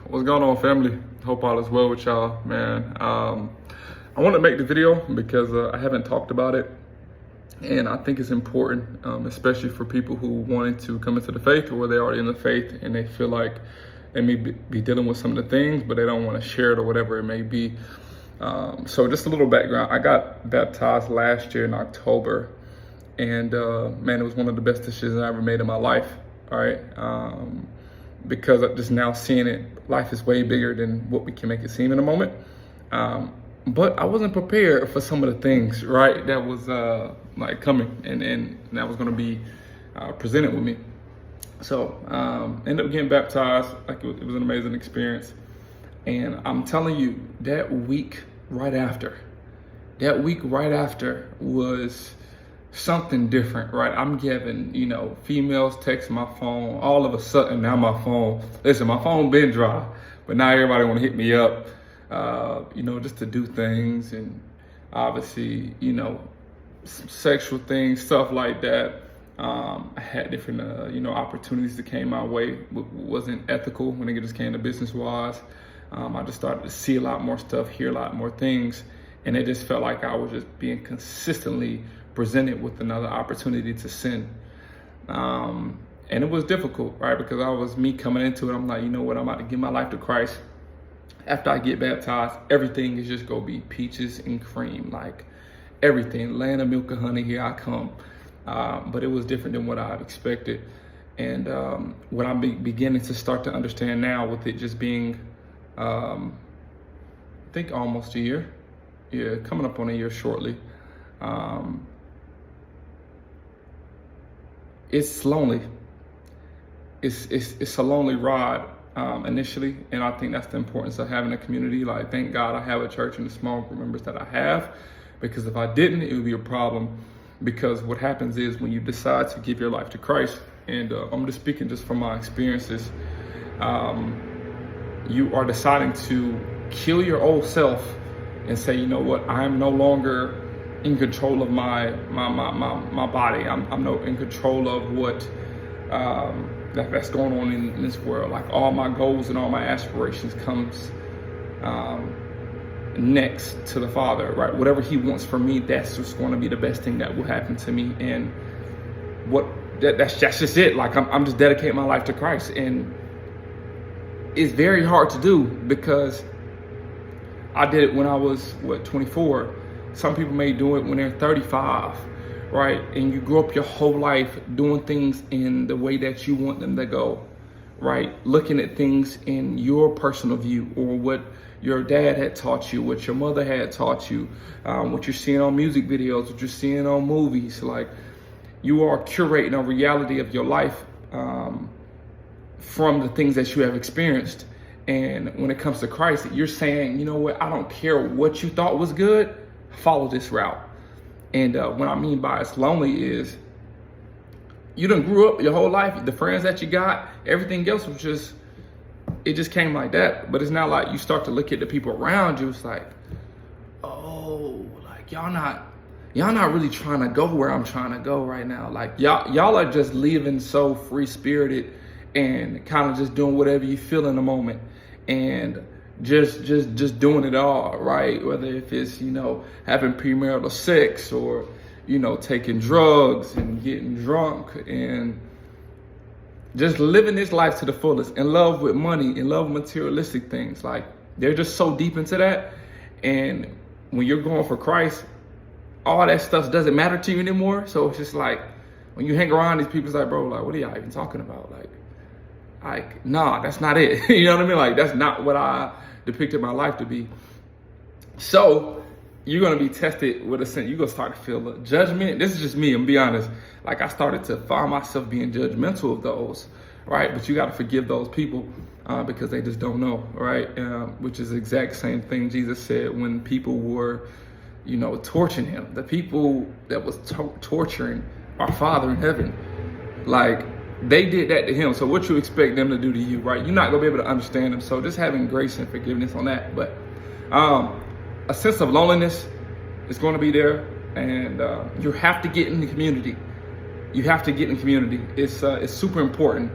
What's going on, family? Hope all is well with y'all, man. I want to make the video because I haven't talked about it, and I think it's important, especially for people who wanted to come into the faith or they're already in the faith and they feel like they may be dealing with some of the things, but they don't want to share it or whatever it may be. So just a little background. I got baptized last year in October, and man, it was one of the best decisions I ever made in my life. All right. Because I'm just now seeing it, life is way bigger than what we can make it seem in a moment. But I wasn't prepared for some of the things, right, that was like coming and that was going to be presented with me. So ended up getting baptized. Like it was an amazing experience. And I'm telling you, that week right after was something different, right? I'm getting, females text my phone. All of a sudden now my phone been dry, but now everybody want to hit me up, just to do things, and obviously, some sexual things, stuff like that. I had different, opportunities that came my way, wasn't ethical when it just came to business wise. I just started to see a lot more stuff, hear a lot more things, and it just felt like I was just being consistently presented with another opportunity to sin. And it was difficult, right? Because I was me coming into it. I'm like, you know what? I'm about to give my life to Christ. After I get baptized, everything is just gonna be peaches and cream, like everything, land of milk and honey, here I come. But it was different than what I expected. And what I'm beginning to start to understand now, with it just being, I think almost a year. Yeah, coming up on a year shortly. It's lonely. It's a lonely ride initially, and I think that's the importance of having a community. Like, thank God I have a church and the small group members that I have, because if I didn't, it would be a problem. Because what happens is when you decide to give your life to Christ, and I'm just speaking just from my experiences, you are deciding to kill your old self and say, you know what, I'm no longer in control of my body. I'm no in control of what that's going on in this world. Like, all my goals and all my aspirations comes next to the Father, right? Whatever He wants for me, that's just going to be the best thing that will happen to me. And that's just it. Like, I'm just dedicating my life to Christ, and it's very hard to do because I did it when I was 24. Some people may do it when they're 35, right? And you grew up your whole life doing things in the way that you want them to go, right? Looking at things in your personal view, or what your dad had taught you, what your mother had taught you, what you're seeing on music videos, what you're seeing on movies. Like, you are curating a reality of your life from the things that you have experienced. And when it comes to Christ, you're saying, you know what, I don't care what you thought was good, follow this route. And what I mean by it's lonely is, you done grew up your whole life, the friends that you got, everything else was just, it just came like that. But it's not like you start to look at the people around you, it's like, oh, like y'all not really trying to go where I'm trying to go right now. Like, y'all are just living so free spirited and kind of just doing whatever you feel in the moment, and just doing it all, right? Whether if it's, having premarital sex, or, taking drugs and getting drunk, and just living this life to the fullest, in love with money, in love with materialistic things. Like, they're just so deep into that. And when you're going for Christ, all that stuff doesn't matter to you anymore. So it's just like, when you hang around these people, it's like, bro, like, what are y'all even talking about? Like, nah, that's not it. You know what I mean? Like, that's not what I depicted my life to be. So you're going to be tested with a sin. You're going to start to feel the judgment. This is just me, I'm gonna be honest. Like, I started to find myself being judgmental of those, right? But you got to forgive those people because they just don't know, right? Which is the exact same thing Jesus said when people were, torturing him. The people that was torturing our Father in heaven, like, they did that to him. So what you expect them to do to you, right? You're not going to be able to understand them. So just having grace and forgiveness on that. But a sense of loneliness is going to be there. And you have to get in the community. You have to get in community. It's super important.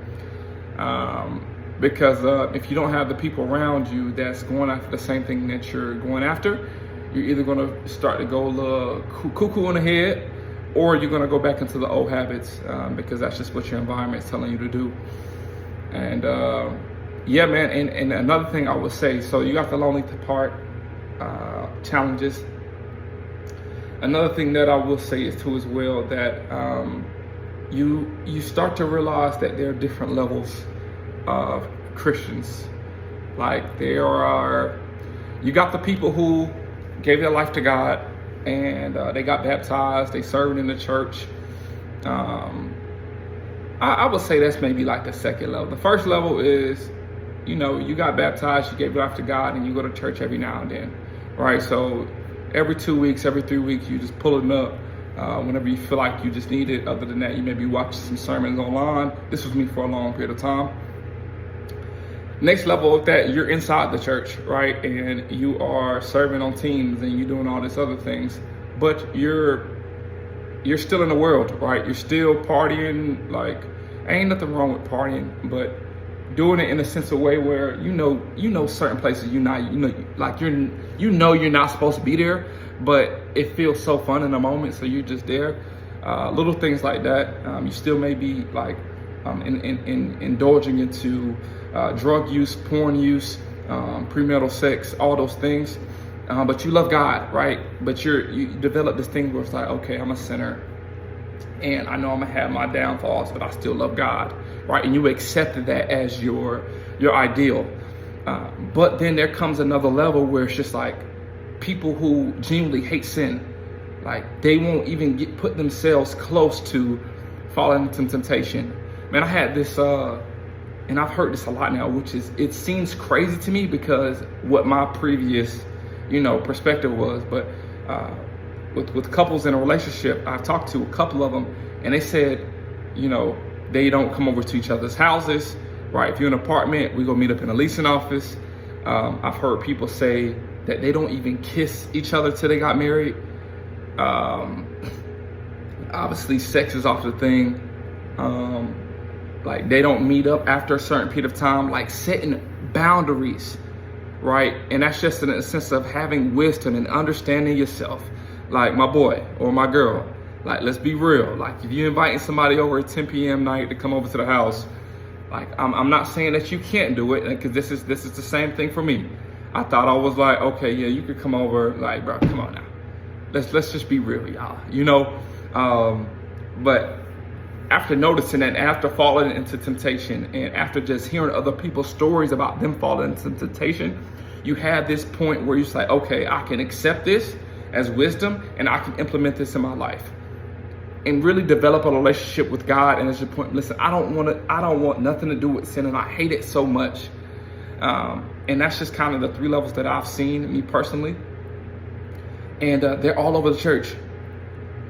Because if you don't have the people around you that's going after the same thing that you're going after, you're either going to start to go a little cuckoo in the head, or you're going to go back into the old habits, because that's just what your environment is telling you to do. And yeah, man. And another thing I would say, so you got the lonely part, challenges. Another thing that I will say is too as well, that you start to realize that there are different levels of Christians. Like you got the people who gave their life to God, and they got baptized, they served in the church. I would say that's maybe like the second level. The first level is, you got baptized, you gave your life to God, and you go to church every now and then, right? So every 2 weeks, every 3 weeks, you just pull it up whenever you feel like you just need it. Other than that, you maybe watch some sermons online. This was me for a long period of time. Next level of that, you're inside the church, right? And you are serving on teams and you're doing all these other things, but you're still in the world, right? You're still partying. Like, ain't nothing wrong with partying, but doing it in a sense of way where you know certain places you're not supposed to be there, but it feels so fun in the moment, so you're just there. Little things like that. You still may be like indulging into drug use, porn use, premarital sex, all those things. But you love God, right? But you develop this thing where it's like, okay, I'm a sinner, and I know I'm gonna have my downfalls, but I still love God, right? And you accepted that as your ideal. But then there comes another level where it's just like people who genuinely hate sin, like they won't even put themselves close to falling into temptation. Man, I had this, and I've heard this a lot now, which is, it seems crazy to me because what my previous perspective was, but with couples in a relationship, I've talked to a couple of them, and they said, they don't come over to each other's houses, right? If you're in an apartment, we go meet up in a leasing office. I've heard people say that they don't even kiss each other till they got married. Obviously, sex is off the thing. Like, they don't meet up after a certain period of time, like setting boundaries, right? And that's just in a sense of having wisdom and understanding yourself. Like, my boy or my girl, like, let's be real. Like, if you're inviting somebody over at 10 p.m. night to come over to the house, like, I'm not saying that you can't do it, because this is the same thing for me. I thought I was like, okay, yeah, you could come over. Like, bro, come on now. Let's just be real, y'all. But after noticing that, after falling into temptation, and after just hearing other people's stories about them falling into temptation, you have this point where you're just like, okay, I can accept this as wisdom, and I can implement this in my life, and really develop a relationship with God. And at your point, listen, I don't want nothing to do with sin, and I hate it so much. And that's just kind of the 3 levels that I've seen, me personally. And they're all over the church.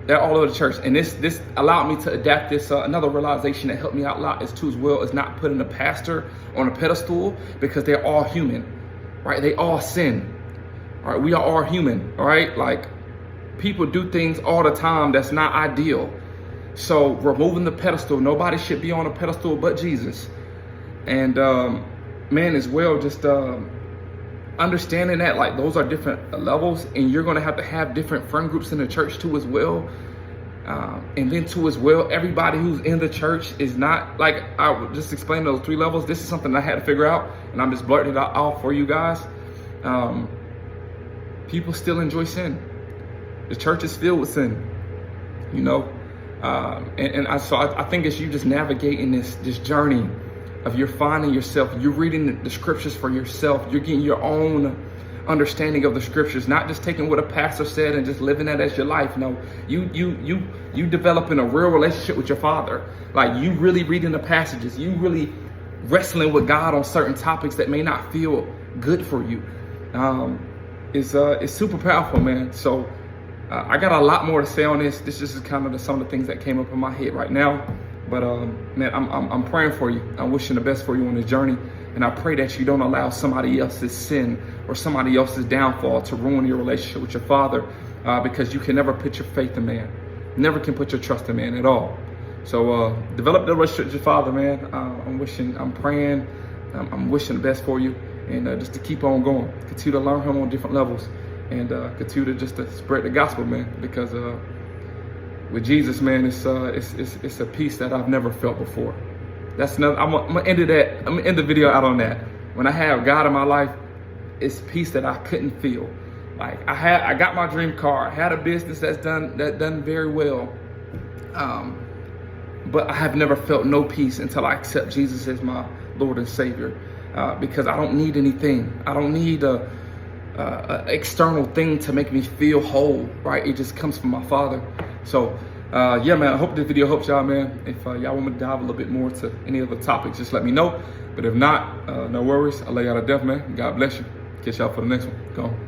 They're all over the church. And this allowed me to adapt this. Another realization that helped me out a lot is not putting a pastor on a pedestal, because they're all human, right? They all sin, all right? We are all human, all right? Like, people do things all the time that's not ideal. So removing the pedestal, nobody should be on a pedestal but Jesus. And man, as well, just understanding that, like, those are different levels, and you're going to have different friend groups in the church too as well. And then too as well, everybody who's in the church is not, like, I just explained those 3 levels. This is something I had to figure out, and I'm just blurting it out for you guys. People still enjoy sin. The church is filled with sin, so I think as you just navigating this journey of you're finding yourself, you're reading the scriptures for yourself, you're getting your own understanding of the scriptures, not just taking what a pastor said and just living that as your life. No, you developing a real relationship with your Father. Like, you really reading the passages, you really wrestling with God on certain topics that may not feel good for you. It's super powerful, man. So I got a lot more to say on this. This is kind of some of the things that came up in my head right now. But man, I'm praying for you. I'm wishing the best for you on this journey. And I pray that you don't allow somebody else's sin or somebody else's downfall to ruin your relationship with your Father, because you can never put your faith in man. Never can put your trust in man at all. So develop the relationship with your Father, man. I'm praying I'm wishing the best for you, and just to keep on going, continue to learn Him on different levels, and continue to just to spread the gospel, man. Because with Jesus, man, it's a peace that I've never felt before. That's another. I'm gonna end that. I'm gonna end the video out on that. When I have God in my life, it's peace that I couldn't feel. Like I got my dream car. I had a business that's done very well. But I have never felt no peace until I accept Jesus as my Lord and Savior. Because I don't need anything. I don't need a external thing to make me feel whole, right? It just comes from my Father. So, yeah, man, I hope this video helps y'all, man. If y'all want me to dive a little bit more to any other topics, just let me know. But if not, no worries. I'll lay y'all to death, man. God bless you. Catch y'all for the next one. Go on.